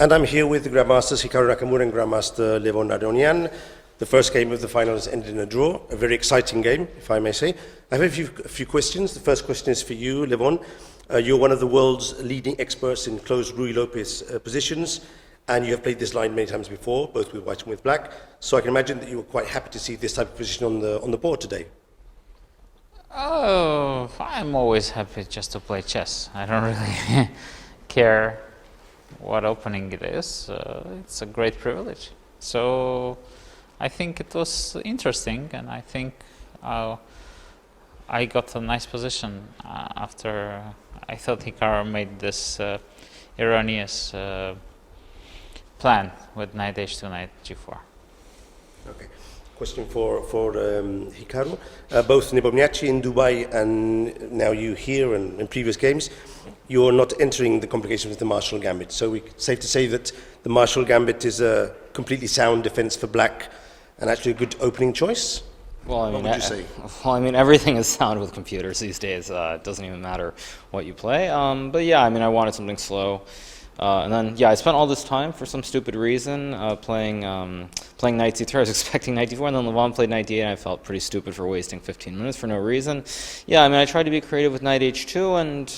And I'm here with the Grandmasters Hikaru Nakamura and Grandmaster Levon Aronian. The first game of the finals ended in a draw, a very exciting game, if I may say. I have a few questions. The first question is for you, Levon. You're one of the world's leading experts in closed Ruy Lopez positions, and you have played this line many times before, both with white and with black. So I can imagine that you were quite happy to see this type of position on the board today. Oh, I'm always happy just to play chess. I don't really care what opening it is. It's a great privilege. So I think it was interesting, and I think I got a nice position after I thought Hikaru made this erroneous plan with knight h2, knight g4. Okay. Question for Hikaru. Both Nebomniachtchi in Dubai and now you here and in previous games, you're not entering the complications of the Marshall Gambit. So it's safe to say that the Marshall Gambit is a completely sound defense for black and actually a good opening choice? Well, I mean, what would you say? Well, I mean, everything is sound with computers these days. It doesn't even matter what you play. But yeah, I mean, I wanted something slow. And then, yeah, I spent all this time for some stupid reason playing knight c3. I was expecting knight d4, and then Levon played knight d8, and I felt pretty stupid for wasting 15 minutes for no reason. Yeah, I mean, I tried to be creative with knight h2, and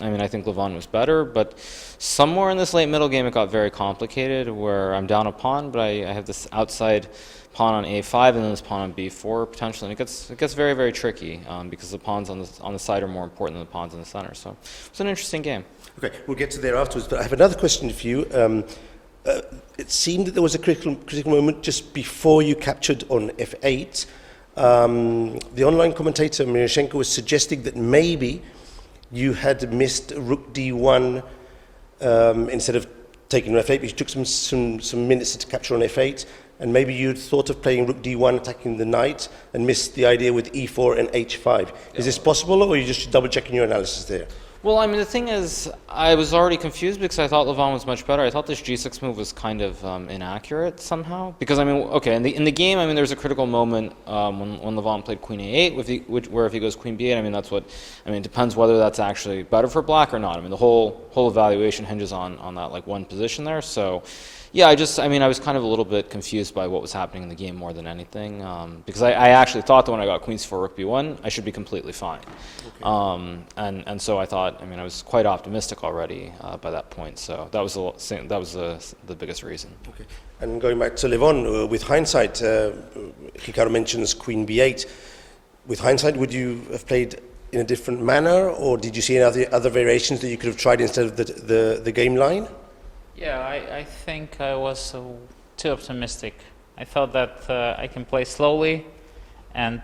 I mean, I think Levon was better, but somewhere in this late middle game it got very complicated, where I'm down a pawn, but I have this outside pawn on a5 and then this pawn on b4 potentially, and it gets very, very tricky because the pawns on the side are more important than the pawns in the center. So it's an interesting game. Okay, we'll get to there afterwards, but I have another question for you. It seemed that there was a critical moment just before you captured on f8. The online commentator Miroshnichenko was suggesting that maybe you had missed rook d1 instead of taking on f8, but you took some minutes to capture on f8, and maybe you'd thought of playing rook d1, attacking the knight, and missed the idea with e4 and h5. Is this possible, or are you just double-checking your analysis there? Well, I mean, the thing is, I was already confused because I thought Levon was much better. I thought this g6 move was kind of inaccurate somehow. Because, I mean, okay, in the game, I mean, there's a critical moment when Levon played queen a8, where if he goes queen b8, I mean, that's what, I mean, it depends whether that's actually better for black or not. I mean, the whole evaluation hinges on that, like, one position there. So, yeah, I mean, I was kind of a little bit confused by what was happening in the game more than anything. Because I actually thought that when I got queen c4, rook b1, I should be completely fine. Okay. And so I thought, I mean, I was quite optimistic already by that point. So that was the biggest reason. Okay. And going back to Levon, with hindsight, Hikaru mentions queen b8. With hindsight, would you have played in a different manner, or did you see any other variations that you could have tried instead of the game line? Yeah, I think I was too optimistic. I thought that I can play slowly and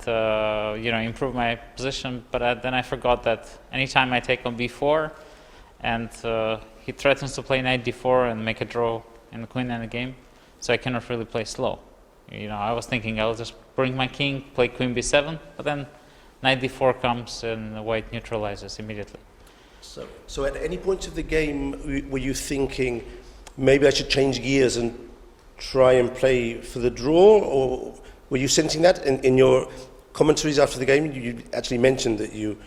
you know, improve my position, but then I forgot that anytime I take on b4 and he threatens to play knight d4 and make a draw in the queen endgame, so I cannot really play slow. You know, I was thinking I'll just bring my king, play queen b7, but then knight d4 comes and white neutralizes immediately. So at any point of the game, were you thinking, maybe I should change gears and try and play for the draw, or were you sensing that in your commentaries after the game? You actually mentioned that you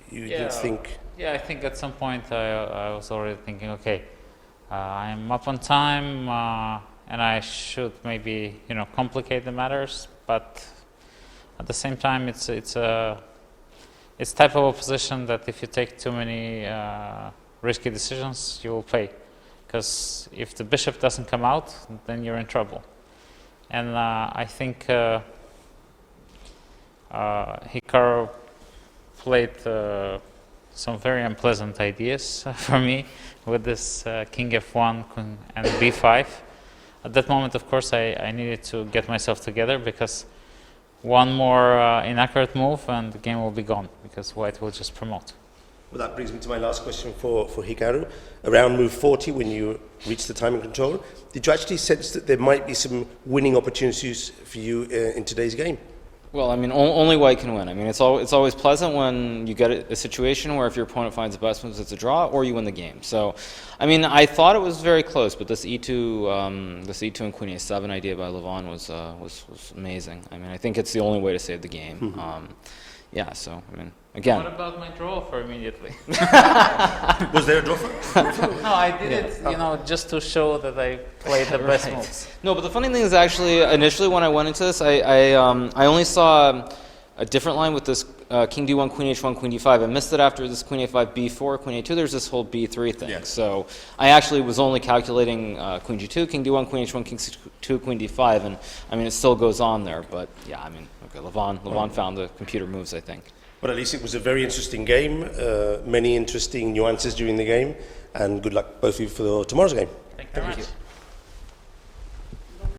didn't think. Yeah, I think at some point I was already thinking, okay, I'm up on time, and I should maybe, you know, complicate the matters, but at the same time it's type of a position that if you take too many risky decisions, you will pay. Because if the bishop doesn't come out, then you're in trouble. And I think Hikaru played some very unpleasant ideas for me with this king f1 and b5. At that moment, of course, I needed to get myself together, because one more inaccurate move and the game will be gone, because white will just promote. Well, that brings me to my last question for Hikaru. Around move 40, when you reached the timing control, did you actually sense that there might be some winning opportunities for you in today's game? Well, I mean, only white can win. I mean, it's always pleasant when you get a situation where if your opponent finds the best moves, it's a draw, or you win the game. So, I mean, I thought it was very close, but this E2 and Queen A7 idea by Levon was amazing. I mean, I think it's the only way to save the game. yeah, so, I mean, again. What about my draw for immediately? Was there a draw for? No, I did it, just to show that I played the best moves. No, but the funny thing is actually, initially when I went into this, I only saw a different line with this king d1, queen h1, queen d5. I missed it after this queen a5, b4, queen a2. There's this whole b3 thing. Yeah. So I actually was only calculating queen g2, king d1, queen h1, king c2, queen d5, and I mean it still goes on there. But yeah, I mean, okay, Levon found the computer moves, I think. But at least it was a very interesting game. Many interesting nuances during the game, and good luck both of you for tomorrow's game. Thank you very much.